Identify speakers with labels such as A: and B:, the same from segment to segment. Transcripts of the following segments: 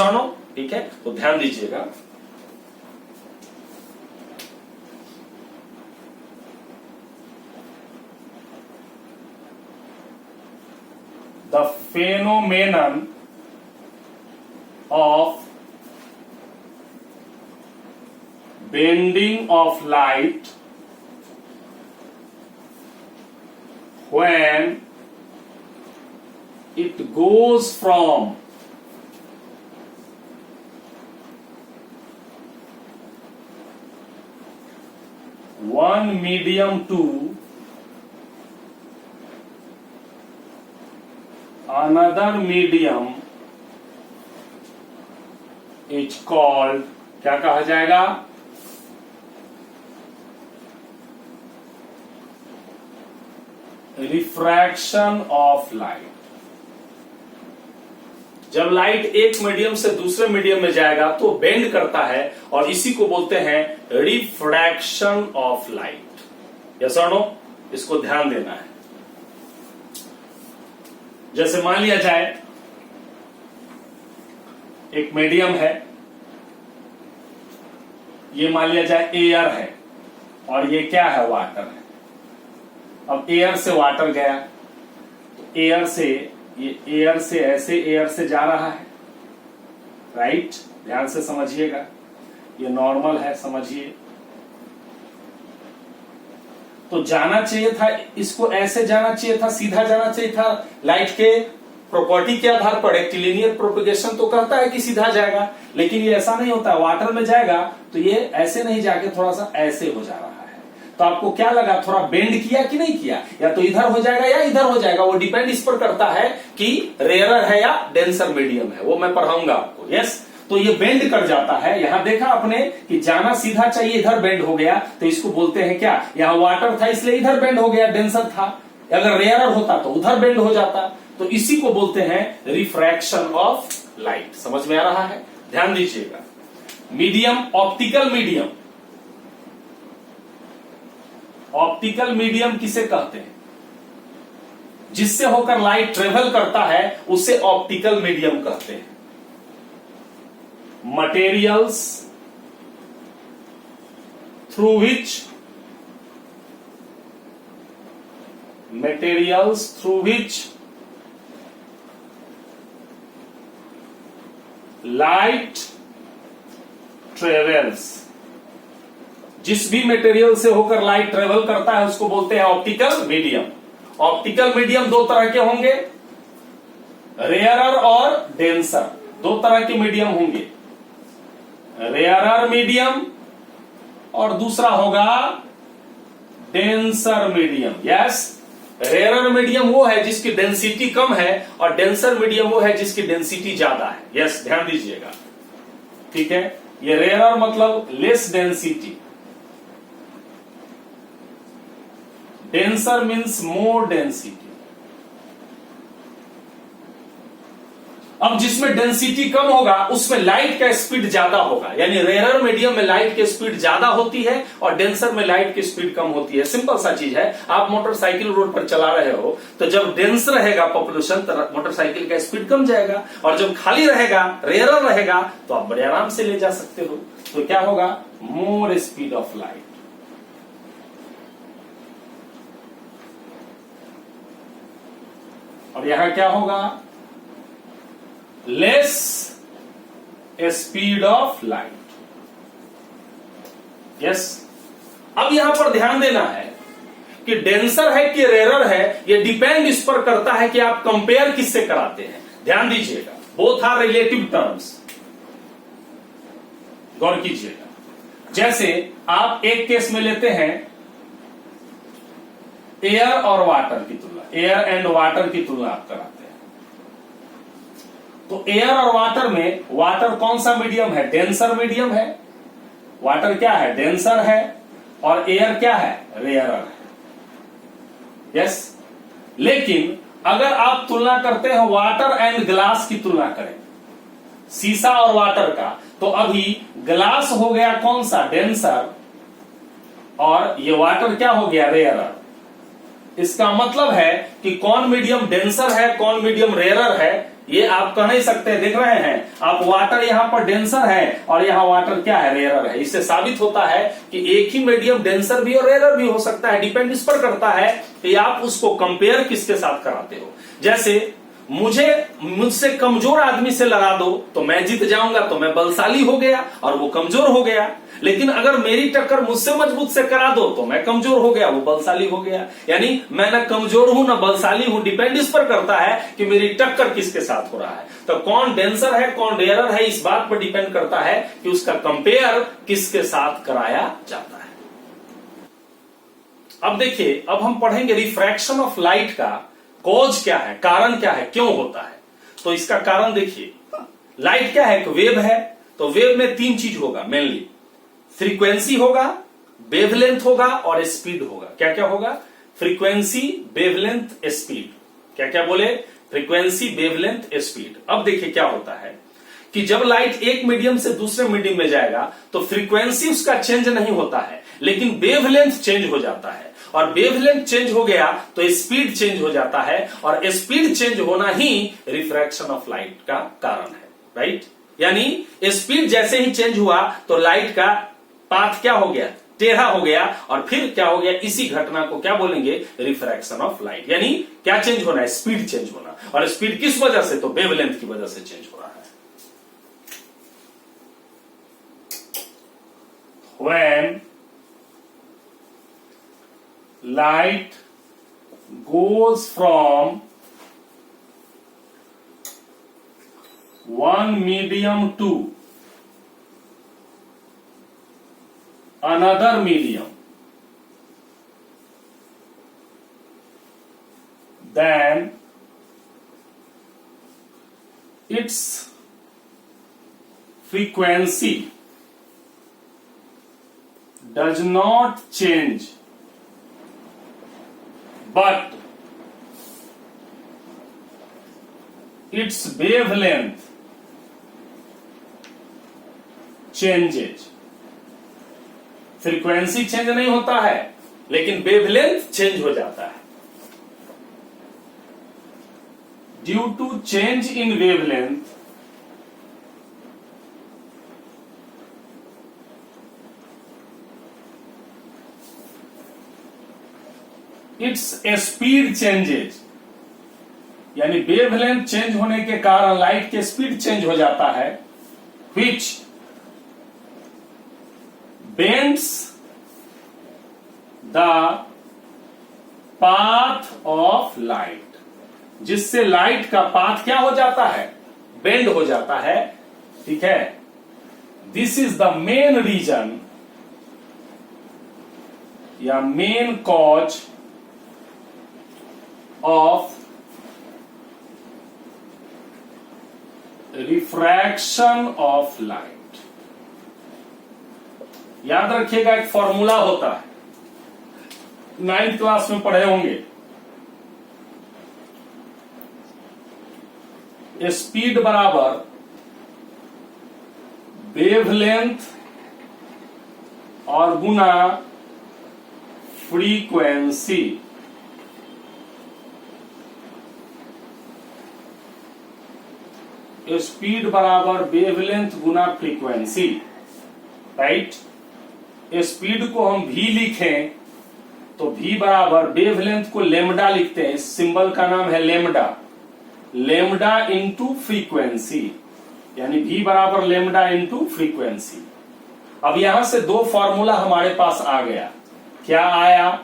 A: और नो? ठीक है, तो ध्यान दीजिएगा। The phenomenon of bending of light when it goes from one medium to another medium is called, क्या कहा जाएगा? Refraction of light. जब लाइट एक मीडियम से दूसरे मीडियम में जाएगा तो बेंड करता है और इसी को बोलते हैं रिफ्रैक्शन ऑफ लाइट। यस और नो? इसको ध्यान देना है। जैसे मान लिया जाए एक मीडियम है, ये मान लिया जाए एयर है और ये क्या है? वाटर है। अब एयर से वाटर गया तो एयर से, ये एयर से ऐसे एयर से जा रहा है, राइट? ध्यान से समझिएगा, ये नॉर्मल है, समझिए। तो जाना चाहिए था, इसको ऐसे जाना चाहिए था, सीधा जाना चाहिए था। लाइट के प्रॉपर्टी के आधार पर रेक्टिलिनियर प्रोपेगेशन तो कहता है कि सीधा जाएगा, लेकिन ये ऐसा नहीं होता। वाटर में जाएगा तो ये ऐसे नहीं जाके थोड़ा सा ऐसे हो जा रहा है। तो आपको क्या लगा, थोड़ा बेंड किया कि नहीं किया? या तो इधर हो जाएगा या इधर हो जाएगा, वो डिपेंड इस पर करता है कि रेयरर है या डेंसर मीडियम है। वो मैं पढ़ाऊंगा आपको। यस, तो ये बेंड कर जाता है। यहां देखा आपने कि जाना सीधा चाहिए, इधर बेंड हो गया, तो इसको बोलते हैं क्या? यहां वाटर था इसलिए इधर बेंड हो गया, डेंसर था। अगर रेयरर होता तो उधर बेंड हो जाता। तो इसी को बोलते हैं रिफ्रैक्शन ऑफ लाइट। समझ में आ रहा है? ध्यान दीजिएगा। Medium, optical medium. Optical medium किसे कहते हैं? जिससे होकर लाइट ट्रेवल करता है उसे ऑप्टिकल मीडियम कहते हैं। Materials through which light travels. जिस भी मटेरियल से होकर लाइट ट्रेवल करता है उसको बोलते हैं ऑप्टिकल मीडियम। ऑप्टिकल मीडियम दो तरह के होंगे, रेयरर और डेंसर। दो तरह के मीडियम होंगे, रेयरर मीडियम और दूसरा होगा denser medium. Yes, rarer medium वो है जिसकी डेंसिटी कम है और डेंसर मीडियम वो है जिसकी डेंसिटी ज्यादा है। यस, ध्यान दीजिएगा। ठीक है, ये रेयरर मतलब less density, denser means more density. अब जिसमें डेंसिटी कम होगा उसमें लाइट का स्पीड ज्यादा होगा, यानी रेयरर मीडियम में लाइट की स्पीड ज्यादा होती है और डेंसर में लाइट की स्पीड कम होती है। सिंपल सा चीज है। आप मोटरसाइकिल रोड पर चला रहे हो तो जब डेंस रहेगा पॉपुलेशन तो मोटरसाइकिल का स्पीड कम जाएगा, और जब खाली रहेगा, रेयरर रहेगा, तो आप बड़े आराम से ले जा सकते हो। तो क्या होगा? More speed of light. और यहां क्या होगा? Less speed of light. Yes, अब यहां पर ध्यान देना है कि डेंसर है कि रेयरर है, यह डिपेंड इस पर करता है कि आप कंपेयर किससे कराते हैं। ध्यान दीजिएगा, बोथ आर रिलेटिव टर्म्स। गौर कीजिएगा। जैसे आप एक केस में लेते हैं एयर और वाटर की तुलना, एयर एंड वाटर की तुलना आप कराते हैं। तो एयर और वाटर में वाटर कौन सा मीडियम है? डेंसर मीडियम है। वाटर क्या है? डेंसर है। और एयर क्या है? रेयरर है। यस, लेकिन अगर आप तुलना करते हैं वाटर एंड ग्लास की तुलना करें, शीशा और वाटर का, तो अभी ग्लास हो गया कौन सा? डेंसर, और ये वाटर क्या हो गया? रेयरर। इसका मतलब है कि कौन मीडियम डेंसर है, कौन मीडियम रेयरर है, ये आप कह नहीं सकते, देख रहे हैं आप, वाटर यहाँ पर डेंसर है और यहाँ वाटर क्या है, रेयर है। इससे साबित होता है कि एक ही मीडियम डेंसर भी और रेयर भी हो सकता है। डिपेंड इस पर करता है कि आप उसको कंपेयर किसके साथ कराते हो। जैसे मुझसे कमजोर आदमी से लड़ा दो तो मैं जीत जाऊंगा, तो मैं बलशाली हो गया और वो कमजोर हो गया। लेकिन अगर मेरी टक्कर मुझसे मजबूत से करा दो तो मैं कमजोर हो गया, वो बलशाली हो गया। यानी मैं ना कमजोर हूं ना बलशाली हूं, डिपेंड इस पर करता है कि मेरी टक्कर किसके साथ हो रहा है। तो कौन डेंसर है कौन रेयरर है, इस बात पर डिपेंड करता है कि उसका कंपेयर किसके साथ कराया जाता है। अब देखिए, अब हम पढ़ेंगे रिफ्रैक्शन ऑफ लाइट का कॉज क्या है, कारण क्या है, क्यों होता है। तो इसका कारण देखिए, लाइट क्या है, एक वेव है। तो वेव में तीन चीज होगा मेनली, फ्रीक्वेंसी होगा, वेवलेंथ होगा और स्पीड होगा। क्या क्या होगा, फ्रीक्वेंसी, वेवलेंथ, स्पीड। क्या क्या बोले, फ्रीक्वेंसी, वेवलेंथ, स्पीड। अब देखिए क्या होता है कि जब लाइट एक मीडियम से दूसरे मीडियम में जाएगा तो फ्रीक्वेंसी उसका चेंज नहीं होता है, लेकिन वेवलेंथ चेंज हो जाता है। और वेवलेंथ चेंज हो गया तो स्पीड चेंज हो जाता है, और स्पीड चेंज होना ही रिफ्रैक्शन ऑफ लाइट का कारण है, राइट। यानी स्पीड जैसे ही चेंज हुआ तो लाइट का पाथ क्या हो गया, टेढ़ा हो गया, और फिर क्या हो गया, इसी घटना को क्या बोलेंगे, रिफ्रैक्शन ऑफ लाइट। यानी क्या चेंज होना है, स्पीड चेंज होना। और स्पीड किस वजह से, तो वेवलेंथ की वजह से चेंज हो रहा है। When light goes from one medium to another medium, then its frequency does not change, but its wavelength changes. Frequency change नहीं होता है, लेकिन वेवलेंथ चेंज हो जाता है। Due to change in wavelength, it's speed changes. यानी wavelength change होने के कारण लाइट की स्पीड चेंज हो जाता है, which bends the path of light, जिससे लाइट का पाथ क्या हो जाता है, बेंड हो जाता है, ठीक है। This is the main reason या main cause of refraction of light. याद रखिएगा, एक फॉर्मूला होता है, 9th क्लास में पढ़े होंगे। स्पीड बराबर वेवलेंथ और गुना फ्रीक्वेंसी। स्पीड बराबर वेवलेंथ गुना फ्रीक्वेंसी, राइट। स्पीड को हम v लिखें तो v बराबर वेवलेंथ को लेमडा लिखते हैं, इस सिंबल का नाम है लेमडा, लेमडा इंटू फ्रीक्वेंसी, यानी v बराबर लेमडा इंटू फ्रीक्वेंसी। अब यहां से दो फॉर्मूला हमारे पास आ गया। क्या आया,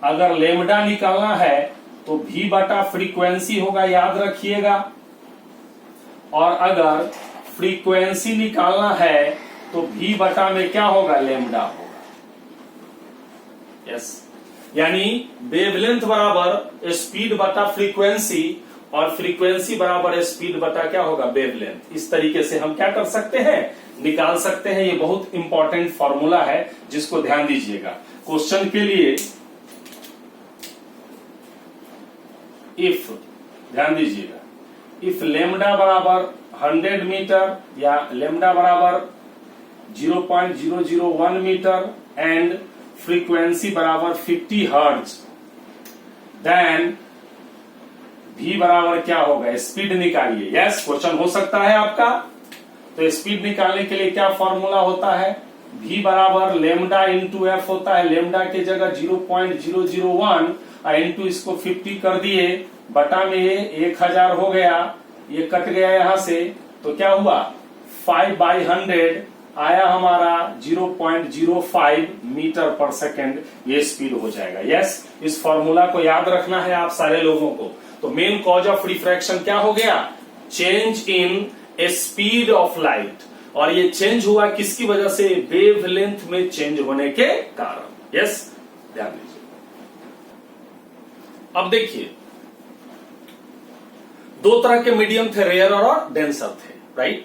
A: अगर लेमडा निकालना है तो v बटा फ्रीक्वेंसी होगा, याद रखिएगा, और अगर फ्रीक्वेंसी निकालना है तो v बटा में क्या होगा, लेमडा होगा। यस, यानी वेवलेंथ बराबर स्पीड बटा फ्रीक्वेंसी और फ्रीक्वेंसी बराबर स्पीड बटा क्या होगा, वेवलेंथ। इस तरीके से हम क्या कर सकते हैं, निकाल सकते हैं। ये बहुत इंपॉर्टेंट फॉर्मूला है जिसको ध्यान दीजिएगा क्वेश्चन के लिए। इफ, ध्यान दीजिएगा, इफ लेमडा बराबर 100 मीटर या लेमडा बराबर 0.001 मीटर एंड फ्रीक्वेंसी बराबर 50 हर्ट्ज, देन v बराबर क्या होगा, स्पीड निकालिए। यस, क्वेश्चन हो सकता है आपका। तो स्पीड निकालने के लिए क्या फॉर्मूला होता है, v बराबर लेमडा इंटू एफ होता है। लेमडा की जगह 0.001 और इंटू इसको 50 कर दिए, बटा में 1000 हो गया, ये कट गया यहां से, तो क्या हुआ 5/100 आया हमारा 0.05 मीटर पर सेकेंड, ये स्पीड हो जाएगा। यस, इस फॉर्मूला को याद रखना है आप सारे लोगों को। तो मेन कॉज ऑफ रिफ्रैक्शन क्या हो गया, change in A speed of light, और ये चेंज हुआ किसकी वजह से, वेवलेंथ में चेंज होने के कारण। यस, ध्यान दीजिए। अब देखिए, दो तरह के मीडियम थे, रेयरर और डेंसर थे, राइट।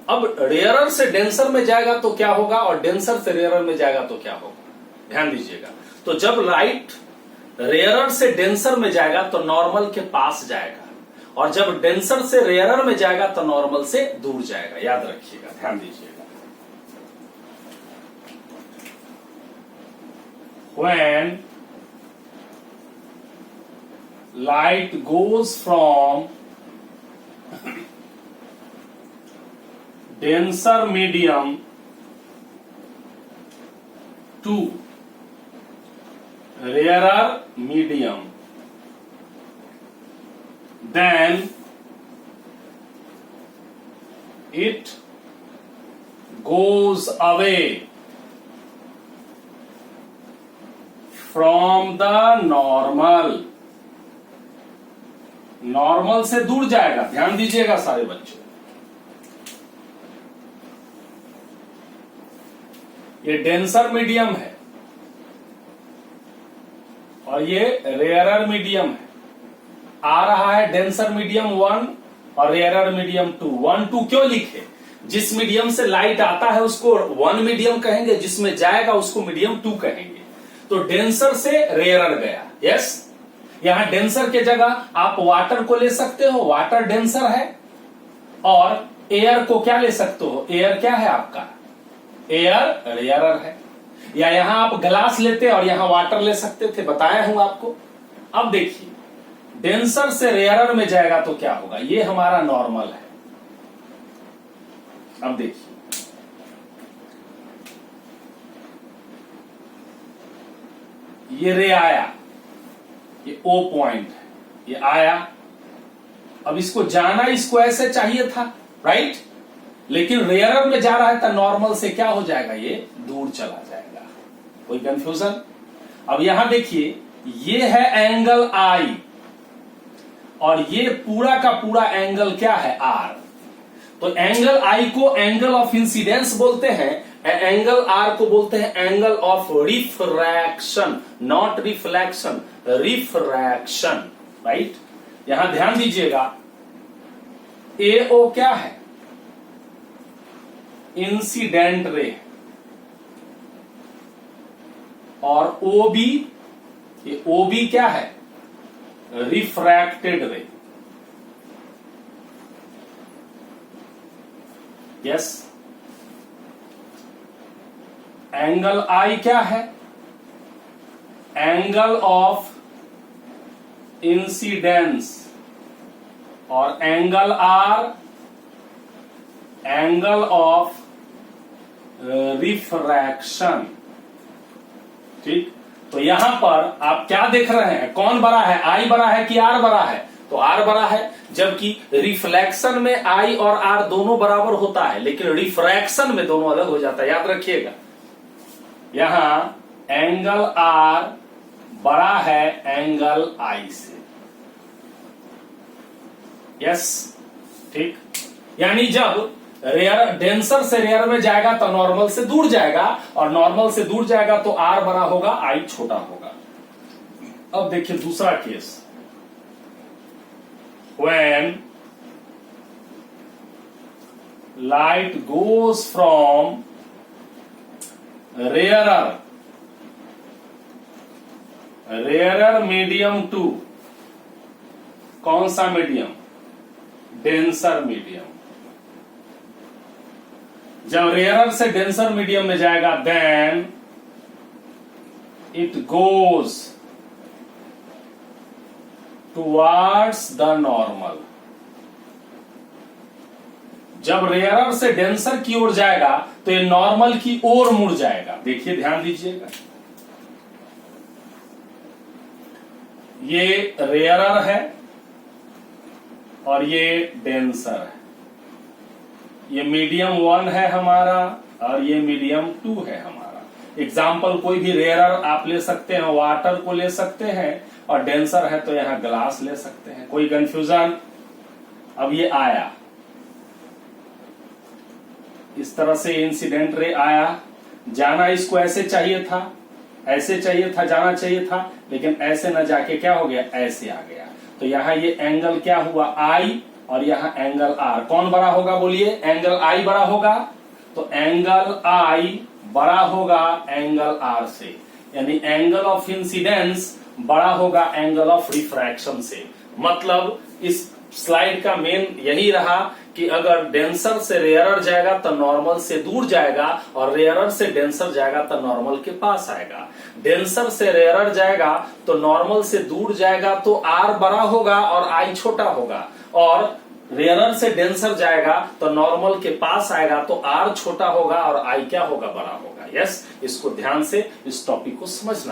A: अब रेयरर से डेंसर में जाएगा तो क्या होगा, और डेंसर से रेयरर में जाएगा तो क्या होगा, ध्यान दीजिएगा। तो जब लाइट रेयरर से डेंसर में जाएगा तो नॉर्मल के पास जाएगा, और जब डेंसर से रेयरर में जाएगा तो नॉर्मल से दूर जाएगा। याद रखिएगा, ध्यान दीजिएगा। When light goes from denser medium to rarer medium, then it goes away from the normal, normal से दूर जाएगा। ध्यान दीजिएगा सारे बच्चों, ये डेंसर मीडियम है और ये रेयरर मीडियम है। आ रहा है डेंसर मीडियम 1 और रेयरर मीडियम 2। 1 2 क्यों लिखे, जिस मीडियम से लाइट आता है उसको 1 मीडियम कहेंगे, जिसमें जाएगा उसको मीडियम 2 कहेंगे। तो डेंसर से रेयरर गया। यस, यहां डेंसर के जगह आप वाटर को ले सकते हो, वाटर डेंसर है, और एयर को क्या ले सकते हो, एयर क्या है आपका, एयर रेयरर है। या यहां आप ग्लास लेते और यहां वाटर ले सकते थे, बताया हूं आपको। अब देखिए, डेंसर से रेयरर में जाएगा तो क्या होगा, ये हमारा नॉर्मल है। अब देखिए, ये रे आया, ये ओ पॉइंट है, ये आया। अब इसको जाना, इसको ऐसे चाहिए था, राइट, लेकिन रेयरर में जा रहा है तो नॉर्मल से क्या हो जाएगा, ये दूर चला जाएगा। कोई कंफ्यूजन? अब यहां देखिए, ये है एंगल आई और ये पूरा का पूरा एंगल क्या है, आर। तो एंगल आई को एंगल ऑफ इंसिडेंस बोलते हैं, एंगल आर को बोलते हैं angle of refraction, not reflection, refraction, right. यहां ध्यान दीजिएगा, ए ओ क्या है, इंसिडेंट रे, और ओ बी, ये ओ बी क्या है, रिफ्रैक्टेड रे। यस, एंगल आई क्या है, एंगल ऑफ इंसिडेंस, और angle R angle of refraction. ठीक, तो यहां पर आप क्या देख रहे हैं, कौन बड़ा है, आई बड़ा है कि आर बड़ा है, तो आर बड़ा है। जबकि रिफ्लेक्शन में आई और आर दोनों बराबर होता है, लेकिन रिफ्रैक्शन में दोनों अलग हो जाता है। याद रखिएगा, यहां एंगल आर बड़ा है एंगल आई से। यस, ठीक, यानी जब रेयर डेंसर से रेयर में जाएगा तो नॉर्मल से दूर जाएगा, और नॉर्मल से दूर जाएगा तो आर बड़ा होगा, आई छोटा होगा। अब देखिए दूसरा case, when light goes from rarer medium to कौन सा मीडियम, डेंसर मीडियम। जब रेयरर से डेंसर मीडियम में जाएगा, then it goes towards the normal. जब रेयरर से डेंसर की ओर जाएगा तो ये नॉर्मल की ओर मुड़ जाएगा। देखिए, ध्यान दीजिएगा, ये रेयरर है और ये डेंसर है। ये मीडियम 1 है हमारा और ये मीडियम 2 है हमारा। एग्जाम्पल कोई भी रेयरर आप ले सकते हैं, वाटर को ले सकते हैं, और डेंसर है तो यहां ग्लास ले सकते हैं। कोई कंफ्यूजन? अब ये आया, इस तरह से इंसिडेंट रे आया, जाना इसको ऐसे चाहिए था, ऐसे चाहिए था, जाना चाहिए था, लेकिन ऐसे न जाके क्या हो गया, ऐसे आ गया। तो यहाँ ये एंगल क्या हुआ, आई, और यहाँ एंगल आर। कौन बड़ा होगा बोलिए? एंगल आई बड़ा होगा। तो एंगल आई बड़ा होगा एंगल आर से, यानी एंगल ऑफ इंसिडेंस बड़ा होगा एंगल ऑफ रिफ्रैक्शन से। मतलब इस स्लाइड का मेन यही रहा कि अगर डेंसर से रेयरर जाएगा तो नॉर्मल से दूर जाएगा, और रेयरर से डेंसर जाएगा तो नॉर्मल के पास आएगा। डेंसर से रेयरर जाएगा तो नॉर्मल से दूर जाएगा तो आर बड़ा होगा और आई छोटा होगा, और रेयरर से डेंसर जाएगा तो नॉर्मल के पास आएगा तो आर छोटा होगा और आई क्या होगा, बड़ा होगा। यस, इसको ध्यान से इस टॉपिक को समझना।